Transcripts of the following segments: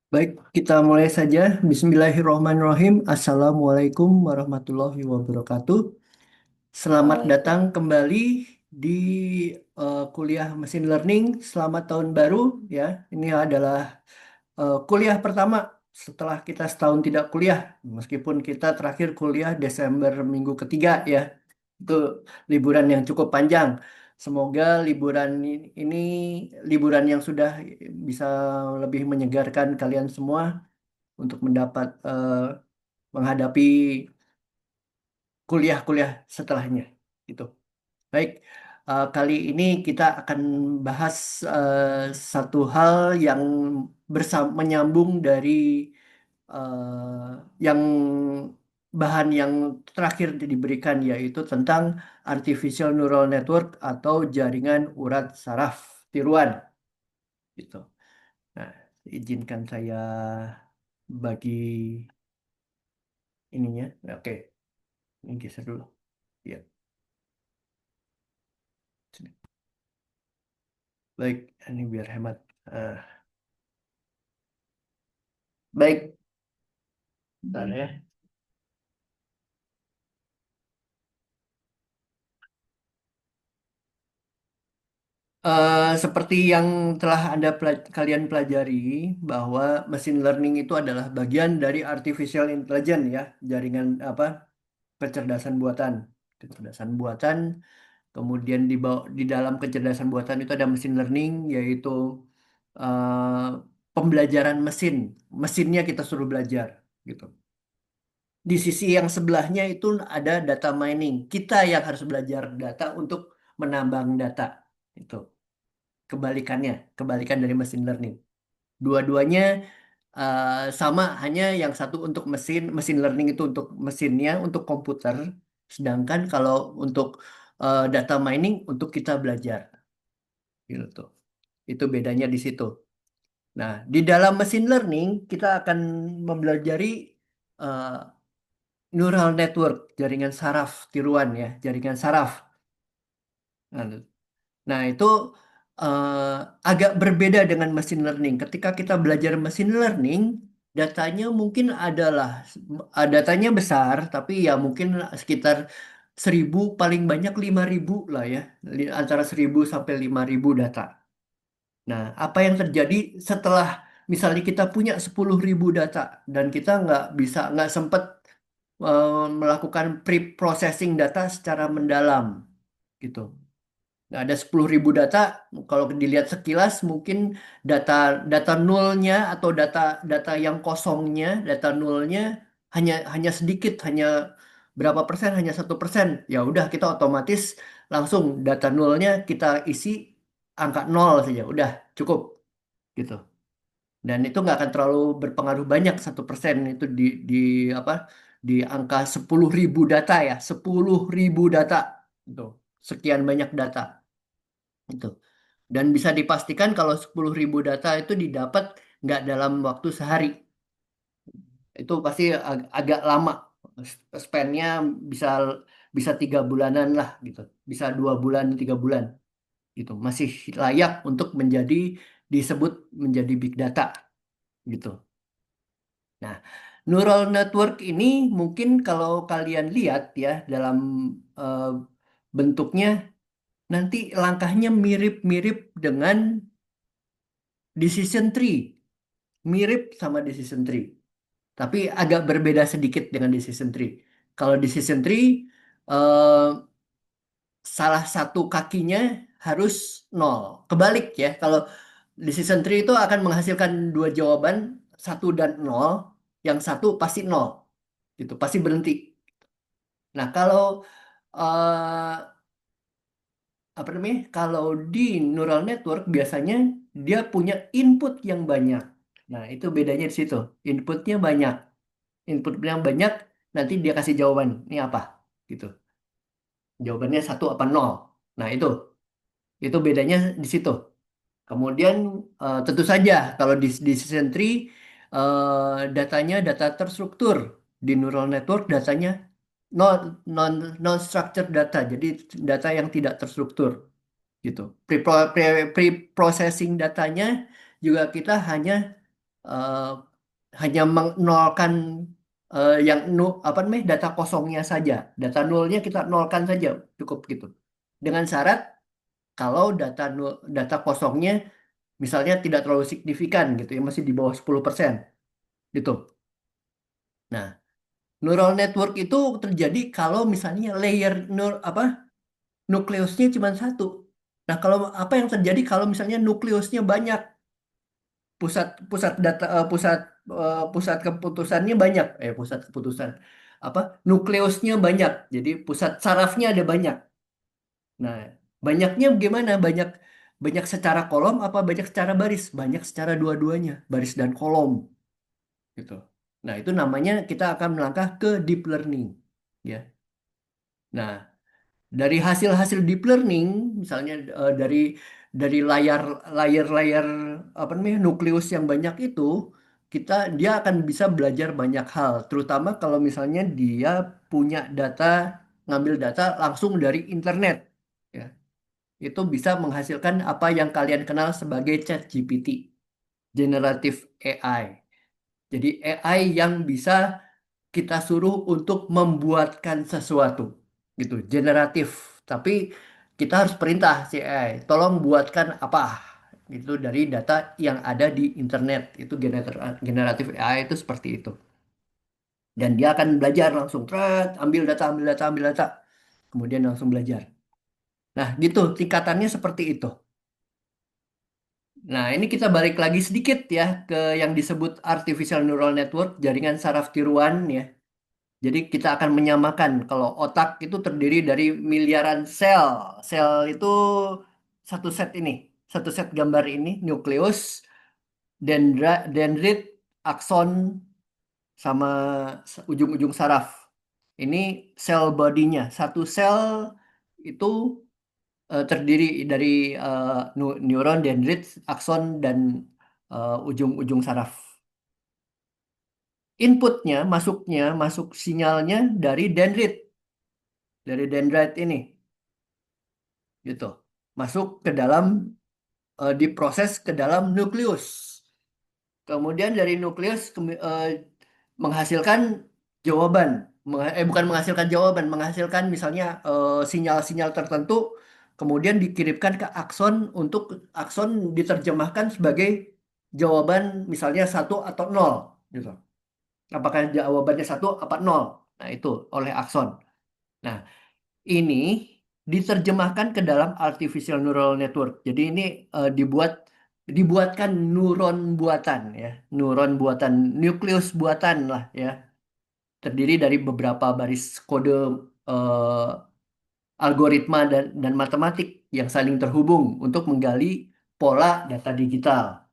Baik, kita mulai saja. Bismillahirrahmanirrahim. Assalamualaikum warahmatullahi wabarakatuh. Selamat datang Waalaikumsalam. kembali di kuliah mesin learning. Selamat tahun baru ya. Ini adalah kuliah pertama setelah kita setahun tidak kuliah. Meskipun kita terakhir kuliah Desember minggu ketiga ya. Itu liburan yang cukup panjang. Semoga liburan ini liburan yang sudah bisa lebih menyegarkan kalian semua untuk menghadapi kuliah-kuliah setelahnya. Gitu. Baik, kali ini kita akan bahas satu hal yang menyambung dari yang bahan yang terakhir diberikan yaitu tentang artificial neural network atau jaringan urat saraf tiruan. Gitu. Nah, izinkan saya bagi ininya. Oke, ini geser dulu. Ya, sini. Baik, ini biar hemat. Eh, baik, bentar ya. Seperti yang telah kalian pelajari bahwa machine learning itu adalah bagian dari artificial intelligence ya, jaringan apa kecerdasan buatan. Kecerdasan buatan, kemudian di dalam kecerdasan buatan itu ada machine learning yaitu eh, pembelajaran mesin. Mesinnya kita suruh belajar gitu. Di sisi yang sebelahnya itu ada data mining. Kita yang harus belajar data untuk menambang data. Itu kebalikannya, kebalikan dari machine learning. Dua-duanya sama, hanya yang satu untuk mesin, machine learning itu untuk mesinnya, untuk komputer. Sedangkan kalau untuk data mining untuk kita belajar, gitu. Itu bedanya di situ. Nah, di dalam machine learning kita akan mempelajari eh, neural network, jaringan saraf tiruan ya, jaringan saraf. Nah, itu agak berbeda dengan machine learning. Ketika kita belajar machine learning, datanya mungkin datanya besar, tapi ya mungkin sekitar 1.000, paling banyak 5.000 lah ya, antara 1.000 sampai 5.000 data. Nah, apa yang terjadi setelah misalnya kita punya 10.000 data dan kita nggak sempat melakukan pre-processing data secara mendalam gitu. Nah, ada 10.000 data, kalau dilihat sekilas mungkin data data nolnya atau data data yang kosongnya, data nolnya hanya sedikit, hanya berapa persen, hanya 1%. Ya udah kita otomatis langsung data nolnya kita isi angka nol saja, udah cukup gitu. Dan itu nggak akan terlalu berpengaruh banyak 1% itu di apa di angka 10.000 data ya, 10.000 data itu sekian banyak data itu. Dan bisa dipastikan kalau 10.000 data itu didapat nggak dalam waktu sehari. Itu pasti agak lama. Span-nya bisa bisa 3 bulanan lah gitu. Bisa 2 bulan, 3 bulan gitu. Masih layak untuk disebut menjadi big data gitu. Nah, neural network ini mungkin kalau kalian lihat ya dalam eh, bentuknya nanti langkahnya mirip-mirip dengan decision tree. Mirip sama decision tree, tapi agak berbeda sedikit dengan decision tree. Kalau decision tree, eh, salah satu kakinya harus nol. Kebalik ya, kalau decision tree itu akan menghasilkan dua jawaban, satu dan nol, yang satu pasti nol, gitu, pasti berhenti. Nah, kalau eh, apa namanya? Kalau di neural network biasanya dia punya input yang banyak. Nah, itu bedanya di situ. Inputnya banyak. Inputnya banyak, nanti dia kasih jawaban. Ini apa? Gitu. Jawabannya satu apa nol. Nah, itu bedanya di situ. Kemudian tentu saja kalau di Decision Tree datanya data terstruktur. Di neural network datanya non non non structured data. Jadi data yang tidak terstruktur gitu. Pre-processing datanya juga kita hanya eh, hanya menolkan yang apa namanya data kosongnya saja. Data nolnya kita nolkan saja, cukup gitu. Dengan syarat kalau data kosongnya misalnya tidak terlalu signifikan gitu ya, masih di bawah 10% gitu. Nah, neural network itu terjadi kalau misalnya layer apa nukleusnya cuma satu. Nah, kalau apa yang terjadi kalau misalnya nukleusnya banyak, pusat pusat data pusat keputusannya banyak, pusat keputusan apa nukleusnya banyak, jadi pusat sarafnya ada banyak. Nah, banyaknya gimana? Banyak banyak secara kolom apa banyak secara baris? Banyak secara dua-duanya, baris dan kolom gitu. Nah, itu namanya kita akan melangkah ke deep learning ya. Nah, dari hasil-hasil deep learning, misalnya dari layar-layar apa namanya nukleus yang banyak itu, dia akan bisa belajar banyak hal, terutama kalau misalnya dia punya data, ngambil data langsung dari internet, ya. Itu bisa menghasilkan apa yang kalian kenal sebagai ChatGPT, Generative AI. Jadi AI yang bisa kita suruh untuk membuatkan sesuatu gitu, generatif, tapi kita harus perintah si AI tolong buatkan apa gitu dari data yang ada di internet. Itu generatif AI itu seperti itu, dan dia akan belajar langsung, Tret, ambil data ambil data ambil data, kemudian langsung belajar. Nah gitu tingkatannya seperti itu. Nah ini kita balik lagi sedikit ya ke yang disebut artificial neural network, jaringan saraf tiruan ya. Jadi kita akan menyamakan kalau otak itu terdiri dari miliaran sel. Sel itu satu set ini, satu set gambar ini, nukleus, dendrit, akson, sama ujung-ujung saraf. Ini sel bodinya. Satu sel itu terdiri dari neuron, dendrit, akson, dan ujung-ujung saraf. Inputnya, masuk sinyalnya dari dendrit ini. Gitu. Masuk ke dalam, diproses ke dalam nukleus. Kemudian dari nukleus menghasilkan jawaban. Bukan menghasilkan jawaban, menghasilkan misalnya sinyal-sinyal tertentu, kemudian dikirimkan ke akson untuk akson diterjemahkan sebagai jawaban misalnya satu atau nol, gitu. Apakah jawabannya satu apa nol? Nah, itu oleh akson. Nah, ini diterjemahkan ke dalam artificial neural network. Jadi ini dibuatkan neuron buatan ya, neuron buatan, nukleus buatan lah ya, terdiri dari beberapa baris kode, eh, algoritma dan matematik yang saling terhubung untuk menggali pola data digital.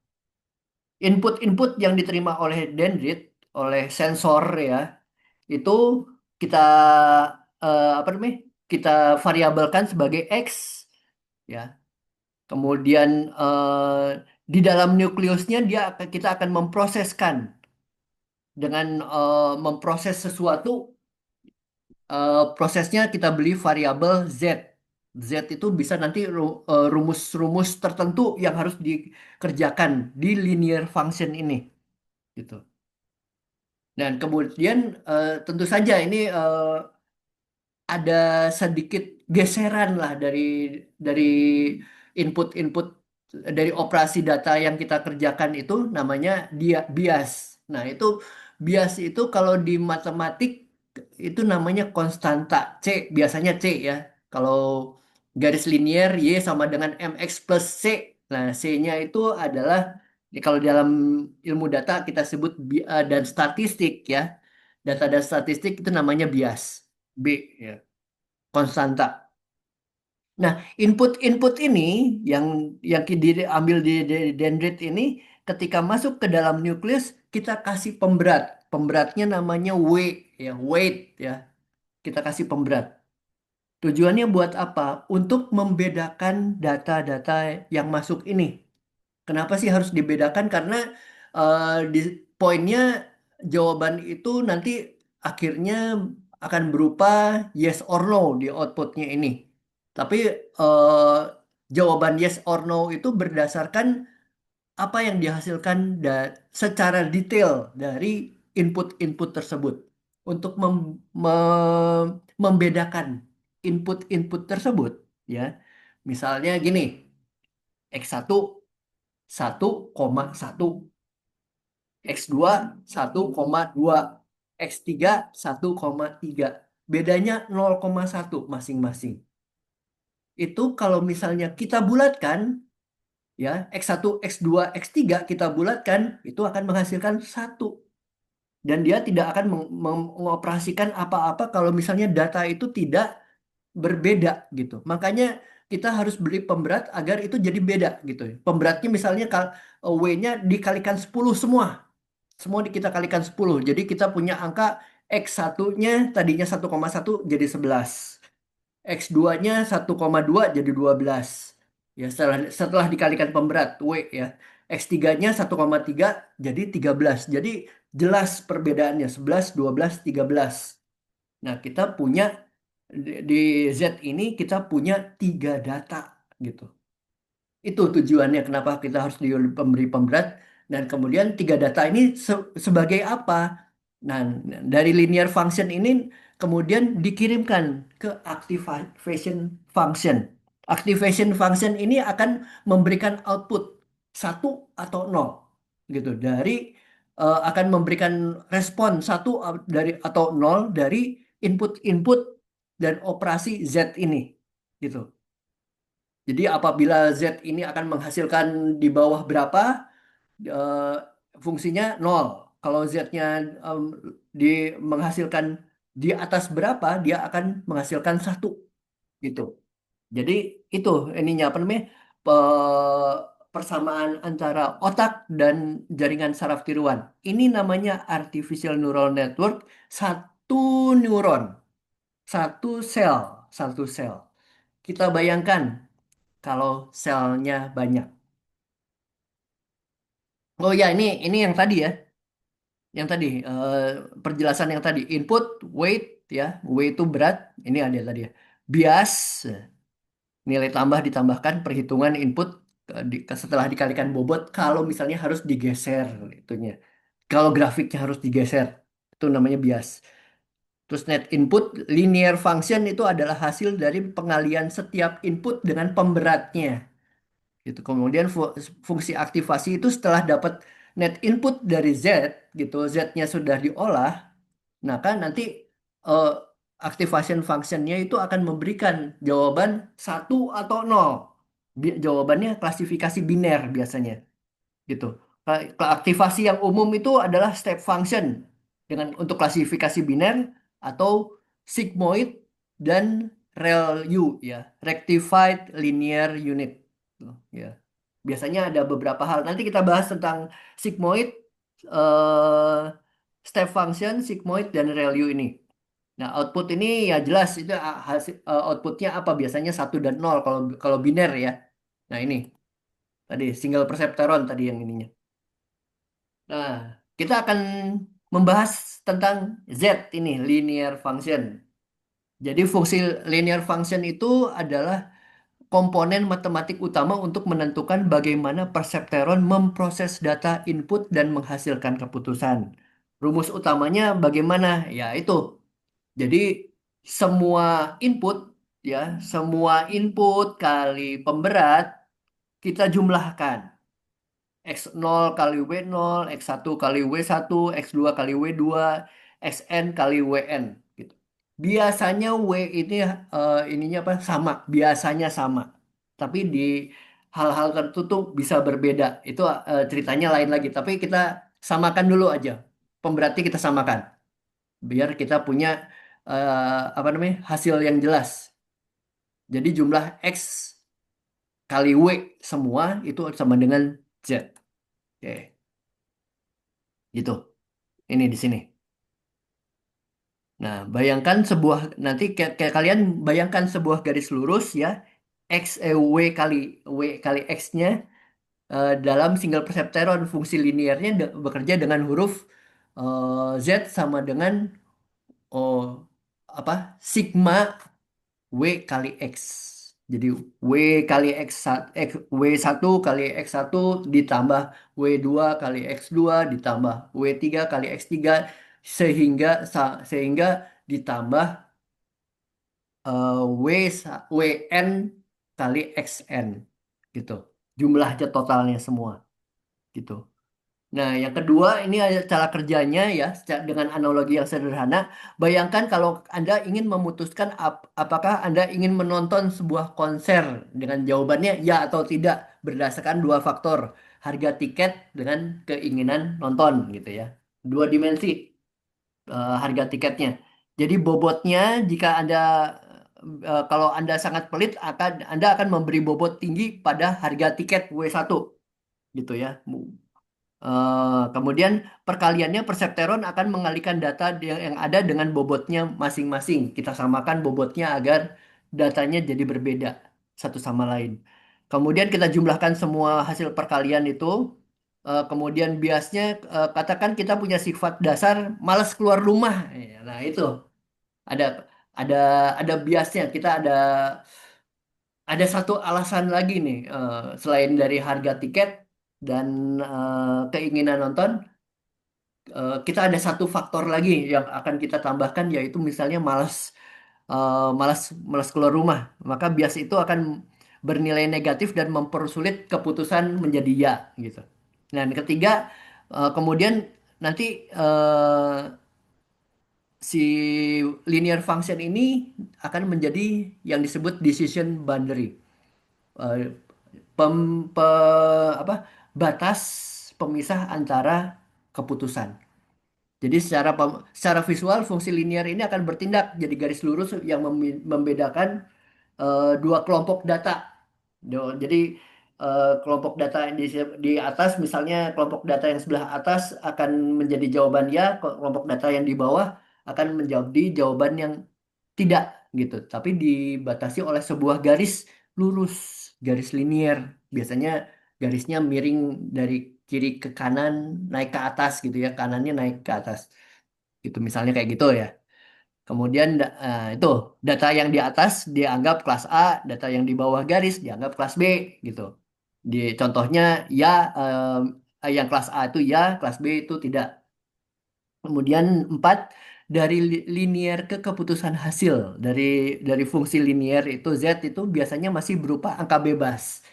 Input-input yang diterima oleh dendrit, oleh sensor ya, itu kita apa namanya? Kita variabelkan sebagai X ya. Kemudian di dalam nukleusnya kita akan memproseskan dengan memproses sesuatu, prosesnya kita beli variabel Z. Z itu bisa nanti rumus-rumus tertentu yang harus dikerjakan di linear function ini gitu. Dan kemudian tentu saja ini ada sedikit geseran lah dari input-input, dari operasi data yang kita kerjakan, itu namanya dia bias. Nah, itu bias itu kalau di matematik itu namanya konstanta C, biasanya C ya. Kalau garis linier Y sama dengan mx plus C. Nah, C-nya itu adalah, kalau dalam ilmu data kita sebut dan statistik ya. Data dan statistik itu namanya bias. B ya, konstanta. Nah, input-input ini yang diambil di dendrit ini, ketika masuk ke dalam nukleus kita kasih pemberat. Pemberatnya namanya ya, weight ya. Kita kasih pemberat. Tujuannya buat apa? Untuk membedakan data-data yang masuk ini. Kenapa sih harus dibedakan? Karena eh, di poinnya jawaban itu nanti akhirnya akan berupa yes or no di outputnya ini. Tapi jawaban yes or no itu berdasarkan apa yang dihasilkan secara detail dari input-input tersebut untuk membedakan input-input tersebut ya. Misalnya gini, X1 1,1, X2 1,2, X3 1,3. Bedanya 0,1 masing-masing. Itu kalau misalnya kita bulatkan ya, X1, X2, X3 kita bulatkan, itu akan menghasilkan satu. Dan dia tidak akan mengoperasikan apa-apa kalau misalnya data itu tidak berbeda gitu. Makanya kita harus beli pemberat agar itu jadi beda gitu. Pemberatnya misalnya W-nya dikalikan 10 semua. Semua kita kalikan 10. Jadi kita punya angka X1-nya tadinya 1,1 jadi 11. X2-nya 1,2 jadi 12. Ya, setelah dikalikan pemberat W ya. X3-nya 1,3 jadi 13. Jadi jelas perbedaannya 11, 12, 13. Nah, kita punya di Z ini kita punya tiga data gitu. Itu tujuannya kenapa kita harus diberi pemberat. Dan kemudian tiga data ini sebagai apa? Nah, dari linear function ini kemudian dikirimkan ke activation function. Activation function ini akan memberikan output satu atau nol gitu. Akan memberikan respon satu dari atau nol dari input-input dan operasi Z ini gitu. Jadi apabila Z ini akan menghasilkan di bawah berapa, eh, fungsinya nol. Kalau Z-nya em, menghasilkan di atas berapa, dia akan menghasilkan satu gitu. Jadi itu ininya apa namanya, persamaan antara otak dan jaringan saraf tiruan. Ini namanya artificial neural network, satu neuron, satu sel, satu sel. Kita bayangkan kalau selnya banyak. Oh ya, ini yang tadi ya, yang tadi perjelasan yang tadi input, weight ya, weight itu berat, ini ada tadi ya. Bias, nilai tambah ditambahkan perhitungan input setelah dikalikan bobot kalau misalnya harus digeser itunya. Kalau grafiknya harus digeser, itu namanya bias. Terus net input, linear function itu adalah hasil dari pengalian setiap input dengan pemberatnya. Gitu. Kemudian fungsi aktivasi itu setelah dapat net input dari Z, gitu, Z-nya sudah diolah, nah kan nanti eh, activation functionnya itu akan memberikan jawaban satu atau nol. Jawabannya klasifikasi biner biasanya, gitu. Aktivasi yang umum itu adalah step function dengan untuk klasifikasi biner atau sigmoid dan ReLU ya, rectified linear unit. Tuh, ya. Biasanya ada beberapa hal. Nanti kita bahas tentang sigmoid, eh, step function, sigmoid dan ReLU ini. Nah, output ini ya jelas itu hasil outputnya apa? Biasanya satu dan nol kalau kalau biner ya. Nah, ini tadi single perceptron tadi yang ininya. Nah, kita akan membahas tentang Z ini, linear function. Jadi fungsi linear function itu adalah komponen matematik utama untuk menentukan bagaimana perseptron memproses data input dan menghasilkan keputusan. Rumus utamanya bagaimana? Ya, itu. Jadi semua input ya, semua input kali pemberat kita jumlahkan. X0 kali W0, X1 kali W1, X2 kali W2, Xn kali Wn gitu. Biasanya W ini ininya apa? Sama, biasanya sama. Tapi di hal-hal tertentu bisa berbeda. Itu ceritanya lain lagi. Tapi kita samakan dulu aja. Pemberatnya kita samakan biar kita punya apa namanya? Hasil yang jelas. Jadi jumlah X kali W semua itu sama dengan Z. Oke, gitu. Ini di sini. Nah, bayangkan sebuah nanti kayak kalian bayangkan sebuah garis lurus ya, W kali X-nya dalam single perceptron fungsi linearnya bekerja dengan huruf Z sama dengan oh, apa sigma W kali X. Jadi W kali W1 kali X1 ditambah W2 kali X2 ditambah W3 kali X3 sehingga ditambah WN kali XN gitu. Jumlahnya totalnya semua gitu. Nah, yang kedua ini ada cara kerjanya ya dengan analogi yang sederhana. Bayangkan kalau Anda ingin memutuskan apakah Anda ingin menonton sebuah konser dengan jawabannya ya atau tidak berdasarkan dua faktor, harga tiket dengan keinginan nonton gitu ya. Dua dimensi harga tiketnya. Jadi bobotnya jika Anda kalau Anda sangat pelit Anda akan memberi bobot tinggi pada harga tiket W1 gitu ya. Kemudian perkaliannya perseptron akan mengalihkan data yang ada dengan bobotnya masing-masing. Kita samakan bobotnya agar datanya jadi berbeda satu sama lain. Kemudian kita jumlahkan semua hasil perkalian itu. Kemudian biasnya katakan kita punya sifat dasar malas keluar rumah. Nah, itu ada ada ada biasnya. Kita ada satu alasan lagi nih selain dari harga tiket dan keinginan nonton. Kita ada satu faktor lagi yang akan kita tambahkan yaitu misalnya malas keluar rumah. Maka bias itu akan bernilai negatif dan mempersulit keputusan menjadi ya gitu. Nah, yang ketiga kemudian nanti si linear function ini akan menjadi yang disebut decision boundary. Eh, pem, apa batas pemisah antara keputusan. Jadi secara visual fungsi linear ini akan bertindak jadi garis lurus yang membedakan dua kelompok data. Jadi kelompok data yang di atas, misalnya kelompok data yang sebelah atas akan menjadi jawaban ya, kelompok data yang di bawah akan menjawab di jawaban yang tidak gitu. Tapi dibatasi oleh sebuah garis lurus, garis linear. Biasanya garisnya miring dari kiri ke kanan, naik ke atas gitu ya, kanannya naik ke atas. Gitu misalnya kayak gitu ya. Kemudian itu data yang di atas dianggap kelas A, data yang di bawah garis dianggap kelas B gitu. Di contohnya ya yang kelas A itu ya, kelas B itu tidak. Kemudian empat dari linear ke keputusan hasil dari fungsi linear itu Z itu biasanya masih berupa angka bebas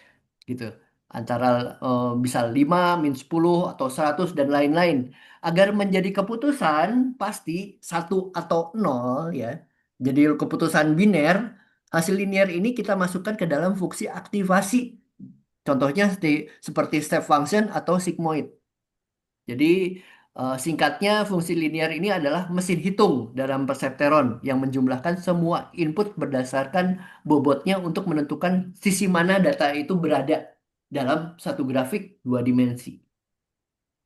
gitu. Antara bisa 5, min 10 atau 100 dan lain-lain. Agar menjadi keputusan pasti satu atau nol ya. Jadi keputusan biner, hasil linear ini kita masukkan ke dalam fungsi aktivasi. Contohnya seperti step function atau sigmoid. Jadi singkatnya fungsi linear ini adalah mesin hitung dalam perseptron yang menjumlahkan semua input berdasarkan bobotnya untuk menentukan sisi mana data itu berada dalam satu grafik dua dimensi.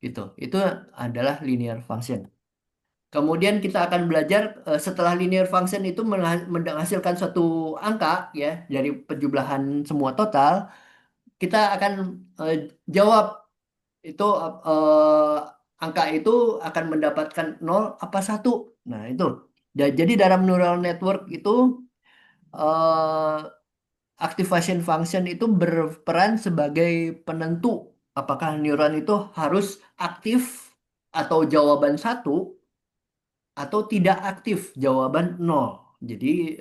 Gitu. Itu adalah linear function. Kemudian kita akan belajar setelah linear function itu menghasilkan suatu angka ya dari penjumlahan semua total, kita akan eh, jawab itu angka itu akan mendapatkan nol apa satu. Nah, itu. Jadi dalam neural network itu eh, activation function itu berperan sebagai penentu apakah neuron itu harus aktif atau jawaban satu atau tidak aktif jawaban nol. Jadi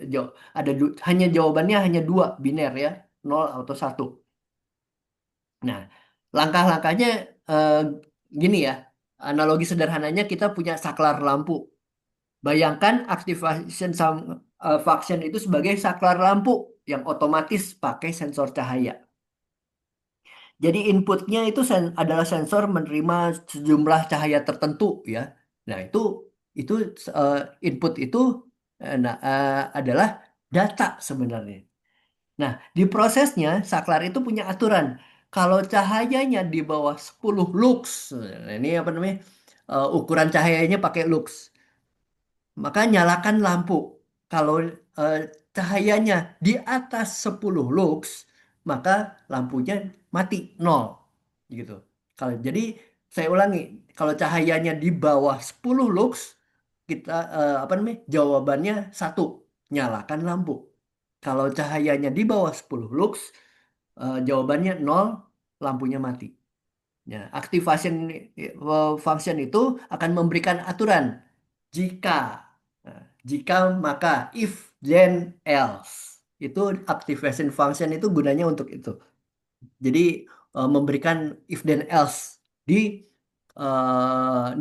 hanya jawabannya hanya dua biner ya, nol atau satu. Nah, langkah-langkahnya eh, gini ya. Analogi sederhananya kita punya saklar lampu. Bayangkan function itu sebagai saklar lampu yang otomatis pakai sensor cahaya. Jadi inputnya itu adalah sensor menerima sejumlah cahaya tertentu ya. Nah, itu eh, input itu adalah data sebenarnya. Nah, di prosesnya saklar itu punya aturan. Kalau cahayanya di bawah 10 lux, nah ini apa namanya? Ukuran cahayanya pakai lux, maka nyalakan lampu. Kalau eh, cahayanya di atas 10 lux, maka lampunya mati nol gitu. Jadi saya ulangi, kalau cahayanya di bawah 10 lux, kita apa namanya? Jawabannya satu, nyalakan lampu. Kalau cahayanya di bawah 10 lux, jawabannya nol, lampunya mati. Ya, activation function itu akan memberikan aturan jika, nah, jika maka, if then else. Itu activation function itu gunanya untuk itu. Jadi memberikan if then else di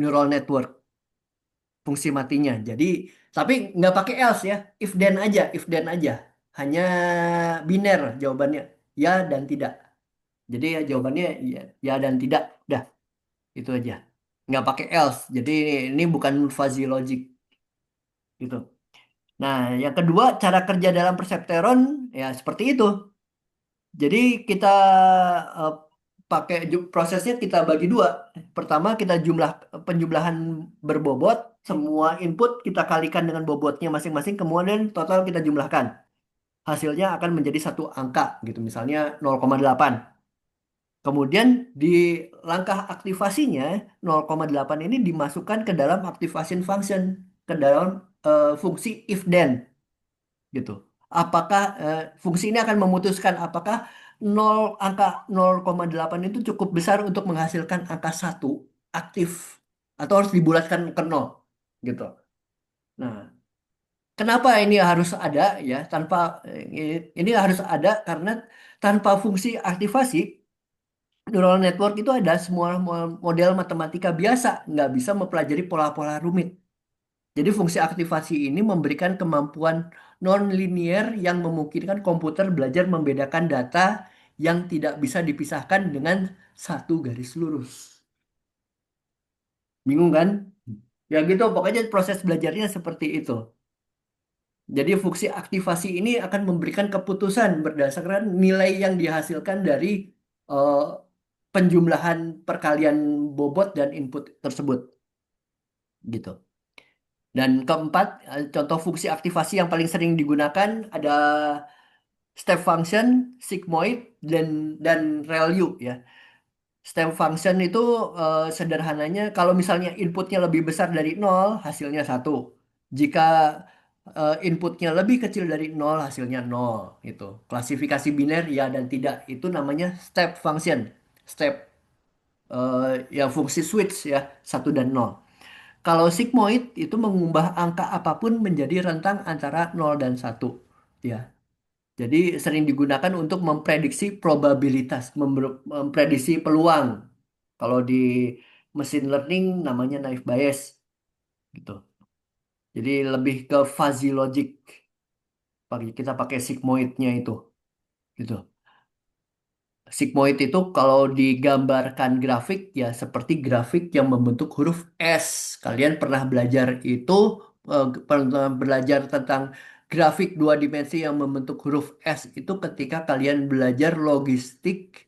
neural network fungsi matinya. Jadi tapi nggak pakai else ya, if then aja. Hanya biner jawabannya, ya dan tidak. Jadi ya jawabannya ya, ya dan tidak. Dah, itu aja. Nggak pakai else. Jadi ini bukan fuzzy logic gitu. Nah, yang kedua cara kerja dalam perseptron ya seperti itu. Jadi kita eh, pakai prosesnya kita bagi dua. Pertama kita penjumlahan berbobot, semua input kita kalikan dengan bobotnya masing-masing, kemudian total kita jumlahkan. Hasilnya akan menjadi satu angka gitu, misalnya 0,8. Kemudian di langkah aktivasinya 0,8 ini dimasukkan ke dalam activation function, ke dalam fungsi if then gitu. Apakah fungsi ini akan memutuskan apakah angka 0,8 itu cukup besar untuk menghasilkan angka satu aktif atau harus dibulatkan ke nol gitu. Nah, kenapa ini harus ada ya? Ini harus ada karena tanpa fungsi aktivasi neural network itu ada semua model matematika biasa nggak bisa mempelajari pola-pola rumit. Jadi fungsi aktivasi ini memberikan kemampuan non-linear yang memungkinkan komputer belajar membedakan data yang tidak bisa dipisahkan dengan satu garis lurus. Bingung kan? Ya gitu, pokoknya proses belajarnya seperti itu. Jadi fungsi aktivasi ini akan memberikan keputusan berdasarkan nilai yang dihasilkan dari eh, penjumlahan perkalian bobot dan input tersebut. Gitu. Dan keempat, contoh fungsi aktivasi yang paling sering digunakan ada step function, sigmoid, dan ReLU ya. Step function itu sederhananya kalau misalnya inputnya lebih besar dari nol, hasilnya satu. Jika inputnya lebih kecil dari nol, hasilnya nol. Itu. Klasifikasi biner ya dan tidak. Itu namanya step function. Step ya fungsi switch ya, satu dan nol. Kalau sigmoid itu mengubah angka apapun menjadi rentang antara nol dan satu. Ya. Jadi sering digunakan untuk memprediksi probabilitas, memprediksi peluang. Kalau di machine learning namanya naive Bayes gitu. Jadi lebih ke fuzzy logic. Kita pakai sigmoidnya itu gitu. Sigmoid itu kalau digambarkan grafik ya seperti grafik yang membentuk huruf S. Kalian pernah belajar itu pernah belajar tentang grafik dua dimensi yang membentuk huruf S itu ketika kalian belajar logistik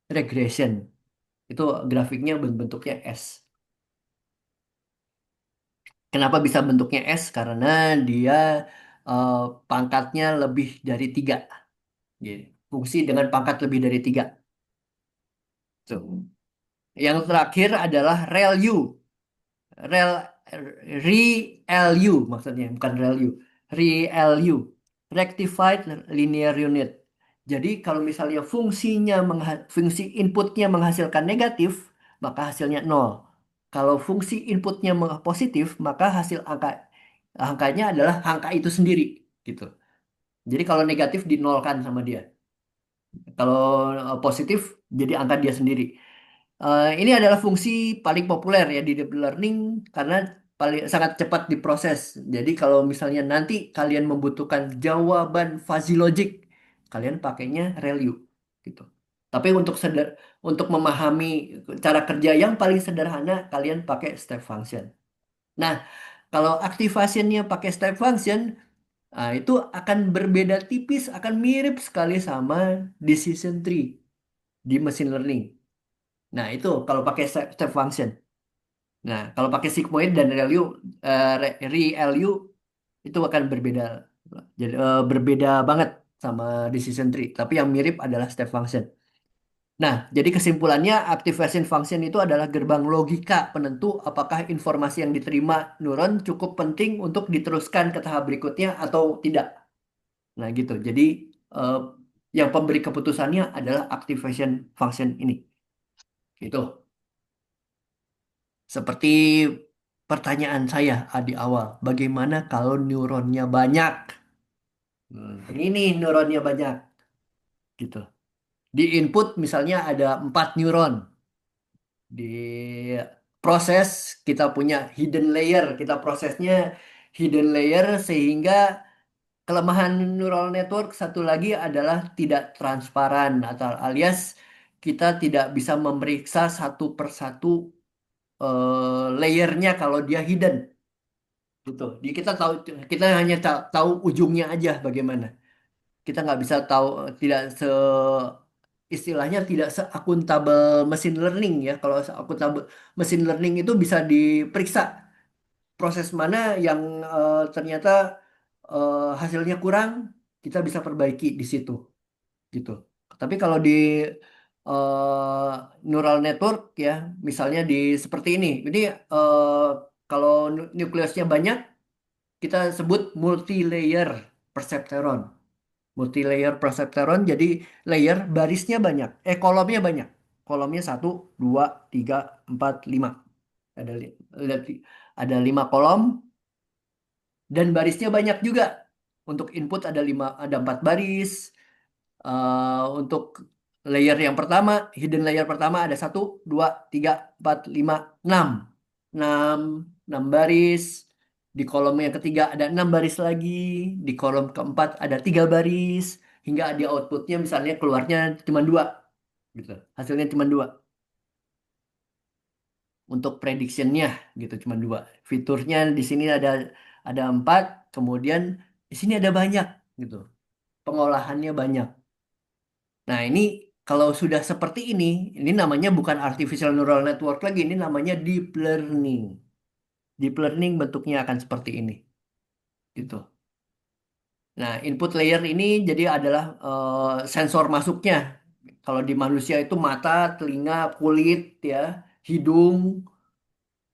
regression. Itu grafiknya bentuknya S. Kenapa bisa bentuknya S? Karena dia eh, pangkatnya lebih dari tiga. Jadi, fungsi dengan pangkat lebih dari tiga. Tuh. Yang terakhir adalah ReLU. Rel ReLU maksudnya, bukan ReLU. ReLU. Rectified Linear Unit. Jadi kalau misalnya fungsi inputnya menghasilkan negatif, maka hasilnya nol. Kalau fungsi inputnya positif, maka angkanya adalah angka itu sendiri gitu. Jadi kalau negatif dinolkan sama dia. Kalau positif jadi angka dia sendiri. Ini adalah fungsi paling populer ya di deep learning karena paling sangat cepat diproses. Jadi kalau misalnya nanti kalian membutuhkan jawaban fuzzy logic, kalian pakainya ReLU gitu. Tapi untuk memahami cara kerja yang paling sederhana, kalian pakai step function. Nah, kalau activationnya pakai step function, itu akan berbeda tipis, akan mirip sekali sama decision tree di machine learning. Nah, itu kalau pakai step function. Nah, kalau pakai sigmoid dan ReLU, ReLU itu akan berbeda. Jadi berbeda banget sama decision tree. Tapi yang mirip adalah step function. Nah, jadi kesimpulannya activation function itu adalah gerbang logika penentu apakah informasi yang diterima neuron cukup penting untuk diteruskan ke tahap berikutnya atau tidak. Nah, gitu. Jadi eh, yang pemberi keputusannya adalah activation function ini. Gitu. Seperti pertanyaan saya di awal, bagaimana kalau neuronnya banyak? Ini nih neuronnya banyak, gitu. Di input misalnya ada 4 neuron. Di proses kita punya hidden layer, kita prosesnya hidden layer sehingga kelemahan neural network satu lagi adalah tidak transparan atau alias kita tidak bisa memeriksa satu persatu layernya kalau dia hidden gitu. Jadi kita tahu kita hanya tahu ujungnya aja bagaimana. Kita nggak bisa tahu tidak istilahnya tidak seakuntabel machine learning ya. Kalau seakuntabel machine learning itu bisa diperiksa proses mana yang ternyata hasilnya kurang, kita bisa perbaiki di situ gitu. Tapi kalau di neural network ya, misalnya di seperti ini kalau nukleusnya banyak, kita sebut multi-layer perceptron. Multi-layer perceptron jadi layer barisnya banyak, kolomnya banyak. Kolomnya satu, dua, tiga, empat, lima. Ada ada 5 kolom dan barisnya banyak juga. Untuk input ada 4 baris. Untuk layer yang pertama, hidden layer pertama ada satu, dua, tiga, empat, lima, enam, enam, 6 baris. Di kolom yang ketiga ada 6 baris lagi. Di kolom keempat ada 3 baris. Hingga di outputnya misalnya keluarnya cuma dua, gitu. Hasilnya cuma dua. Untuk prediksinya gitu cuma dua. Fiturnya di sini ada 4, kemudian di sini ada banyak gitu. Pengolahannya banyak. Nah, ini kalau sudah seperti ini namanya bukan artificial neural network lagi, ini namanya deep learning. Deep learning bentuknya akan seperti ini, gitu. Nah, input layer ini jadi adalah sensor masuknya. Kalau di manusia itu mata, telinga, kulit, ya, hidung.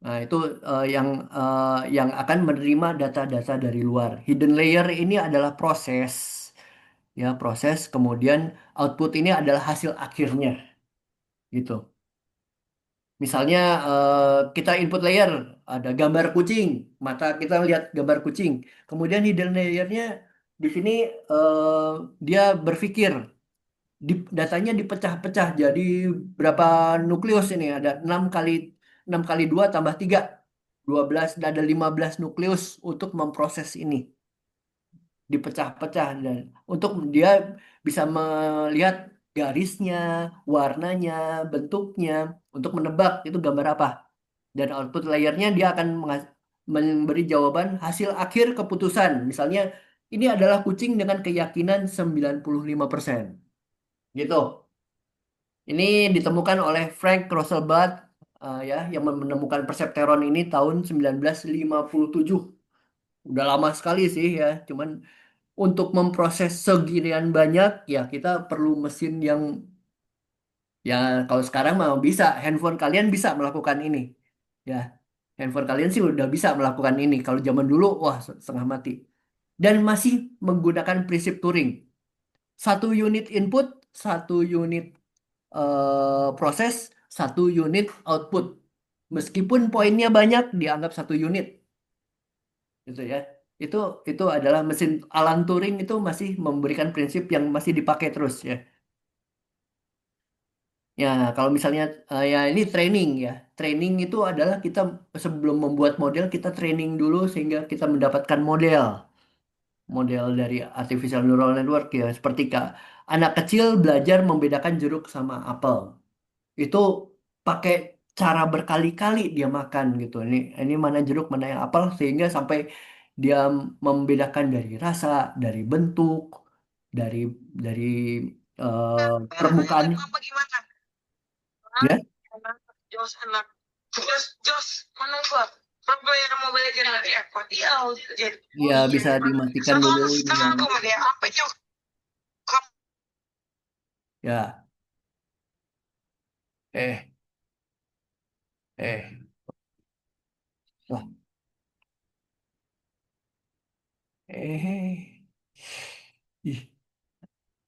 Nah, itu yang akan menerima data-data dari luar. Hidden layer ini adalah proses, ya, proses. Kemudian output ini adalah hasil akhirnya, gitu. Misalnya kita input layer, ada gambar kucing, mata kita lihat gambar kucing. Kemudian hidden layernya di sini dia berpikir, datanya dipecah-pecah jadi berapa nukleus ini? Ada 6 kali 2 tambah 3, 12, ada 15 nukleus untuk memproses ini. Dipecah-pecah dan untuk dia bisa melihat garisnya, warnanya, bentuknya untuk menebak itu gambar apa. Dan output layernya dia akan memberi jawaban hasil akhir keputusan. Misalnya ini adalah kucing dengan keyakinan 95%. Gitu. Ini ditemukan oleh Frank Roosevelt ya yang menemukan perseptron ini tahun 1957. Udah lama sekali sih ya, cuman untuk memproses seginian banyak ya kita perlu mesin yang ya kalau sekarang mau bisa handphone kalian bisa melakukan ini ya handphone kalian sih udah bisa melakukan ini kalau zaman dulu wah setengah mati dan masih menggunakan prinsip Turing 1 unit input 1 unit proses 1 unit output meskipun poinnya banyak dianggap 1 unit gitu ya itu itu adalah mesin Alan Turing itu masih memberikan prinsip yang masih dipakai terus ya. Ya, kalau misalnya ya ini training ya. Training itu adalah kita sebelum membuat model kita training dulu sehingga kita mendapatkan model dari artificial neural network ya. Seperti anak kecil belajar membedakan jeruk sama apel. Itu pakai cara berkali-kali dia makan gitu. Ini mana jeruk, mana yang apel sehingga sampai dia membedakan dari rasa, dari bentuk, dari dari Ayah permukaan lagi apa gimana? Hah? ya. Jos anak. Jos, mana gua? Berapa yang mau belajar lagi? Apa dia? Jadi, oh Ya iya. bisa dimatikan dulu Sekarang ininya. sekarang tuh dia apa Jos? Kamu Ya, eh, eh, lah, eh. Ih,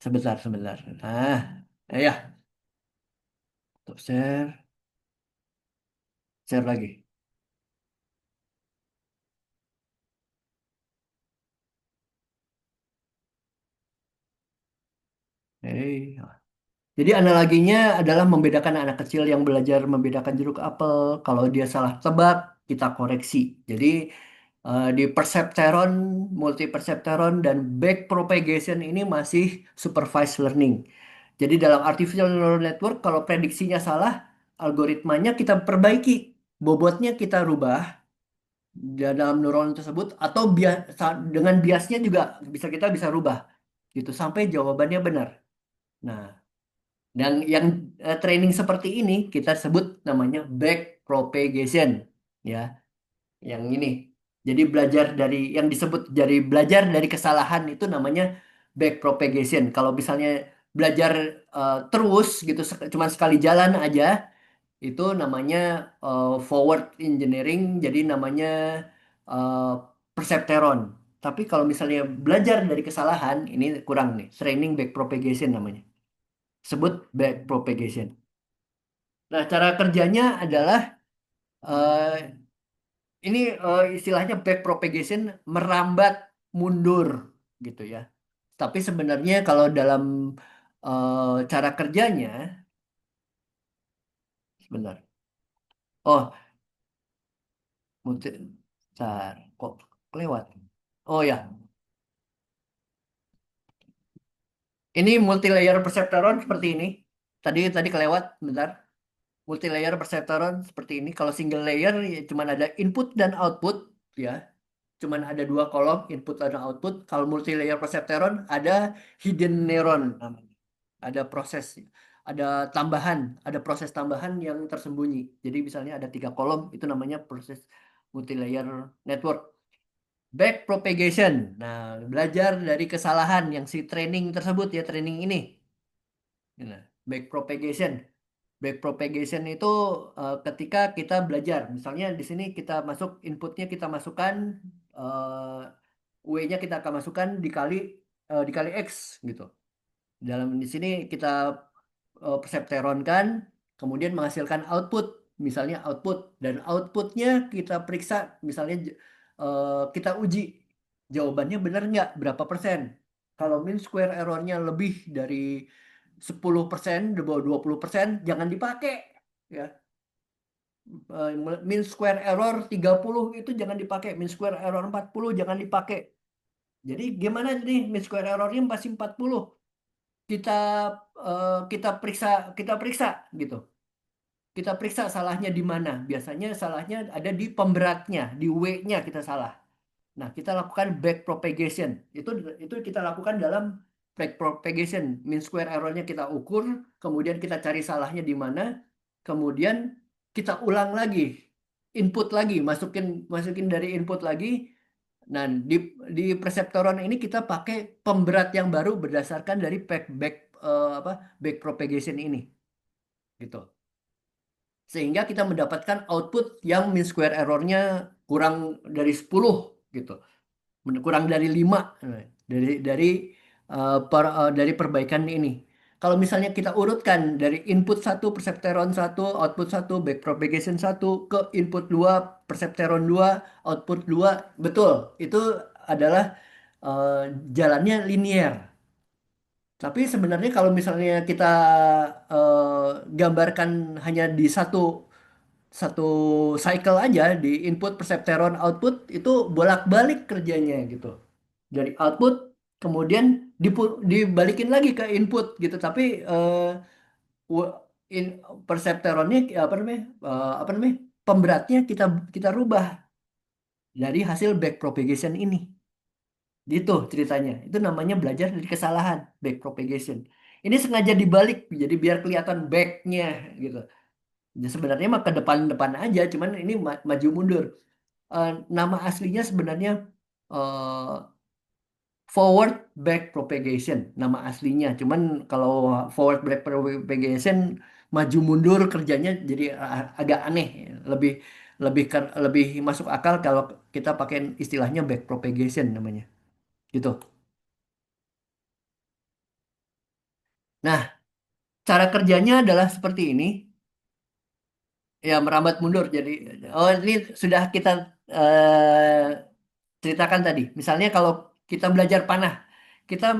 sebentar, sebentar. Ya, untuk share, share lagi. Jadi analoginya adalah membedakan anak kecil yang belajar membedakan jeruk apel. Kalau dia salah tebak, kita koreksi. Jadi di perceptron, multiperceptron, dan backpropagation ini masih supervised learning. Jadi dalam artificial neural network, kalau prediksinya salah, algoritmanya kita perbaiki, bobotnya kita rubah dalam neuron tersebut, atau dengan biasnya juga kita bisa rubah gitu sampai jawabannya benar. Nah, dan yang training seperti ini kita sebut namanya back propagation, ya, yang ini. Jadi belajar dari yang disebut dari belajar dari kesalahan itu namanya back propagation. Kalau misalnya belajar terus gitu, cuma sekali jalan aja, itu namanya forward engineering. Jadi namanya uh, perceptron. Tapi kalau misalnya belajar dari kesalahan, ini kurang nih. Training back propagation namanya. Sebut back propagation. Nah, cara kerjanya adalah eh, ini istilahnya back propagation merambat mundur gitu ya. Tapi sebenarnya kalau dalam cara kerjanya, sebentar. Oh, bentar. Kok kelewat? Oh ya, ini multi-layer perceptron seperti ini. Tadi tadi kelewat, bentar. Multi-layer perceptron seperti ini. Kalau single layer ya cuman ada input dan output ya. Cuman ada dua kolom input dan output. Kalau multi layer perceptron ada hidden neuron namanya. Ada proses, ada tambahan, ada proses tambahan yang tersembunyi. Jadi misalnya ada tiga kolom itu namanya proses multi layer network. Back propagation. Nah, belajar dari kesalahan yang si training tersebut ya training ini. Nah, back propagation. Back propagation itu ketika kita belajar, misalnya di sini kita masuk inputnya kita masukkan W-nya kita akan masukkan dikali X gitu. Dalam di sini kita perseptronkan, kemudian menghasilkan output, misalnya output dan outputnya kita periksa, misalnya kita uji jawabannya benar nggak, berapa persen. Kalau mean square errornya lebih dari 10%, di bawah 20%, jangan dipakai. Ya, mean square error 30 itu jangan dipakai, mean square error 40 jangan dipakai. Jadi gimana nih mean square errornya masih 40? Kita kita periksa gitu. Kita periksa salahnya di mana. Biasanya salahnya ada di pemberatnya, di W-nya kita salah. Nah, kita lakukan back propagation. Itu kita lakukan dalam back propagation. Mean square errornya kita ukur, kemudian kita cari salahnya di mana, kemudian kita ulang lagi, input lagi, masukin masukin dari input lagi. Nah, di perseptoron ini kita pakai pemberat yang baru berdasarkan dari back propagation ini, gitu. Sehingga kita mendapatkan output yang mean square errornya kurang dari 10 gitu, kurang dari 5 dari perbaikan ini. Kalau misalnya kita urutkan dari input satu perseptron satu, output satu, back propagation satu ke input 2 perseptron 2, output 2, betul. Itu adalah eh, jalannya linear. Tapi sebenarnya kalau misalnya kita gambarkan hanya di satu satu cycle aja di input perseptron output itu bolak-balik kerjanya gitu. Dari output kemudian dibalikin lagi ke input gitu. Tapi w- in perseptronnya apa namanya pemberatnya kita rubah dari hasil back propagation ini. Gitu ceritanya. Itu namanya belajar dari kesalahan, back propagation. Ini sengaja dibalik, jadi biar kelihatan backnya gitu. Ya, sebenarnya mah ke depan-depan aja, cuman ini maju mundur. Nama aslinya sebenarnya eh, forward back propagation, nama aslinya. Cuman kalau forward back propagation maju mundur kerjanya jadi agak aneh, lebih lebih masuk akal kalau kita pakai istilahnya back propagation namanya. Gitu. Nah, cara kerjanya adalah seperti ini. Ya, merambat mundur. Jadi, oh ini sudah kita eh, ceritakan tadi. Misalnya kalau kita belajar panah, kita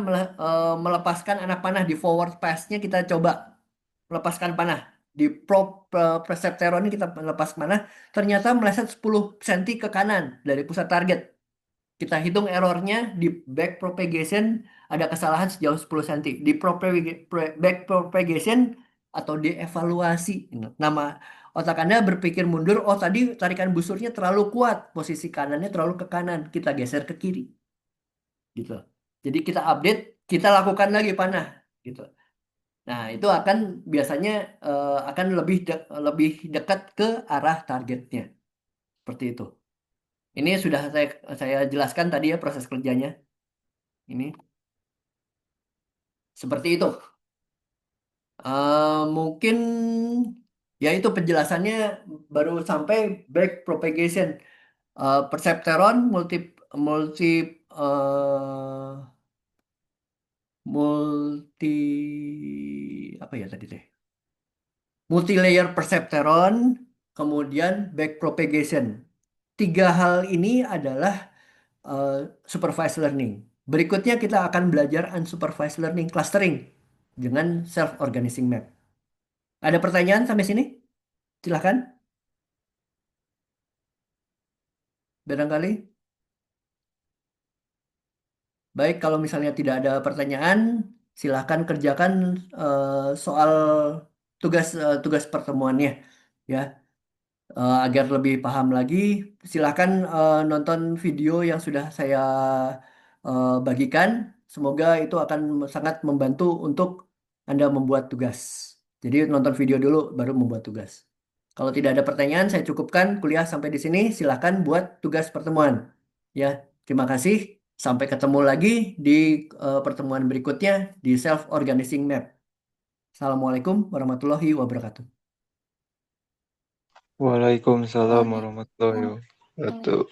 melepaskan anak panah di forward pass-nya kita coba melepaskan panah. Di preceptoron ini kita melepas panah, ternyata meleset 10 cm ke kanan dari pusat target. Kita hitung errornya di back propagation ada kesalahan sejauh 10 cm. Di back propagation atau di evaluasi. Nama otak Anda berpikir mundur, oh tadi tarikan busurnya terlalu kuat, posisi kanannya terlalu ke kanan, kita geser ke kiri gitu. Jadi kita update, kita lakukan lagi panah gitu. Nah, itu akan biasanya akan lebih dekat ke arah targetnya. Seperti itu. Ini sudah saya jelaskan tadi ya proses kerjanya. Ini seperti itu. Mungkin ya itu penjelasannya baru sampai back propagation. Perceptron multi eh, multi apa ya tadi teh? Multi-layer perceptron, kemudian back propagation. Tiga hal ini adalah eh, supervised learning. Berikutnya kita akan belajar unsupervised learning clustering dengan self-organizing map. Ada pertanyaan sampai sini? Silahkan, barangkali. Baik, kalau misalnya tidak ada pertanyaan, silahkan kerjakan soal tugas pertemuannya. Ya, agar lebih paham lagi, silahkan nonton video yang sudah saya bagikan. Semoga itu akan sangat membantu untuk Anda membuat tugas. Jadi nonton video dulu baru membuat tugas. Kalau tidak ada pertanyaan, saya cukupkan kuliah sampai di sini. Silahkan buat tugas pertemuan. Ya, terima kasih. Sampai ketemu lagi di pertemuan berikutnya di Self Organizing Map. Assalamualaikum warahmatullahi wabarakatuh. Waalaikumsalam warahmatullahi wabarakatuh.